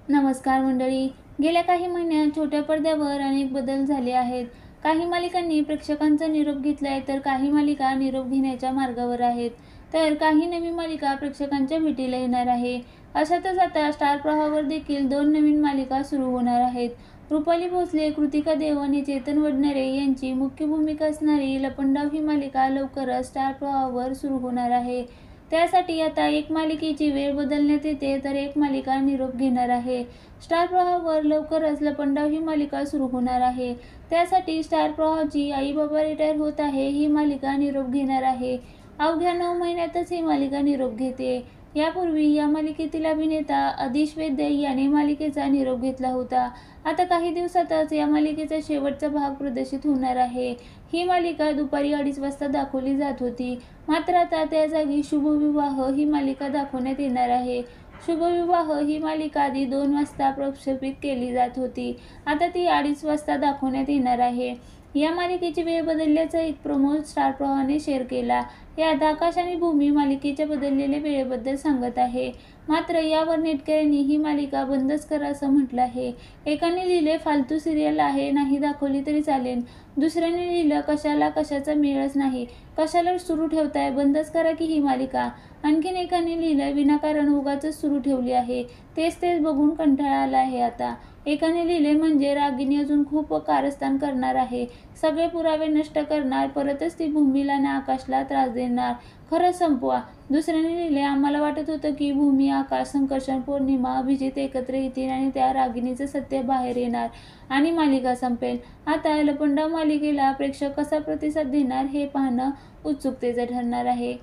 नमस्कार मंडळी. गेल्या काही महिन्यात छोट्या पडद्यावर अनेक बदल झाले आहेत. काही मालिकांनी प्रेक्षकांचा निरोप घेतलाय तर काही मालिका निरोप घेण्याच्या मार्गावर आहेत. तर काही नवीन मालिका प्रेक्षकांच्या भेटीला येणार आहे. अशातच आता स्टार प्रवाहावर देखील 2 नवीन मालिका सुरू होणार आहेत. रुपाली भोसले, कृतिका देव आणि चेतन वडनेरे यांची मुख्य भूमिका असणारी लपंडाव ही मालिका लवकरच स्टार प्रवाहावर सुरू होणार आहे. त्यासाठी आता एक मालिकेची वेळ बदलण्यात येते तर एक मालिका निरोप घेणार आहे. स्टार प्रवाहावर लवकरच लपंडाव ही मालिका सुरू होणार आहे. त्यासाठी स्टार प्रवाहाची आई बाबा रिटायर होत आहे ही मालिका निरोप घेणार आहे. अवघ्या 9 महिन्यातच ही मालिका निरोप घेते. यापूर्वी या मालिकेतील अभिनेता आदिश वैद्य याने मालिकेचा निरोप घेतला होता. आता काही दिवसातच या मालिकेचा शेवटचा भाग प्रदर्शित होणार आहे. ही मालिका दुपारी 2:30 वाजता दाखवली जात होती. मात्र आता त्या जागी शुभविवाह ही मालिका दाखवण्यात येणार आहे. शुभविवाह ही मालिका आधी 2 वाजता प्रक्षेपित केली जात होती. आता ती 2:30 वाजता दाखवण्यात येणार आहे. या मालिकेची वेळ बदलल्याचा एक प्रोमो स्टार प्रवाहाने शेअर केला. यात आकाश आणि भूमी मालिकेच्या बदललेल्या वेळेबद्दल सांगत आहे. मात्र यावर नेटकऱ्यांनी ही मालिका बंदच करा असं म्हटलं आहे. एकाने लिहिले फालतू सिरियल आहे, नाही दाखवली तरी चालेल. दुसऱ्याने लिहिलं कशाचा मेळच नाही, कशाला सुरू ठेवताय, बंदच करा की ही मालिका. आणखीन एकाने लिहिलं विनाकारण उगाचच सुरू ठेवली आहे, तेच बघून कंटाळा आला आहे आता. एकाने लिहिले म्हणजे रागिनी अजून खूप कारस्थान करणार आहे, सगळे पुरावे नष्ट करणार, परतच ती भूमीला आणि आकाशला त्रास देणार, खरंच संपवा. दुसऱ्याने लिहिले आम्हाला वाटत होतं की भूमी, आकाश, संकर्षण, पौर्णिमा, अभिजित एकत्र येतील आणि त्या रागिनीचं सत्य बाहेर येणार आणि मालिका संपेल. आता लपंडाव मालिकेला प्रेक्षक कसा प्रतिसाद देणार हे पाहणं उत्सुकतेचं ठरणार आहे.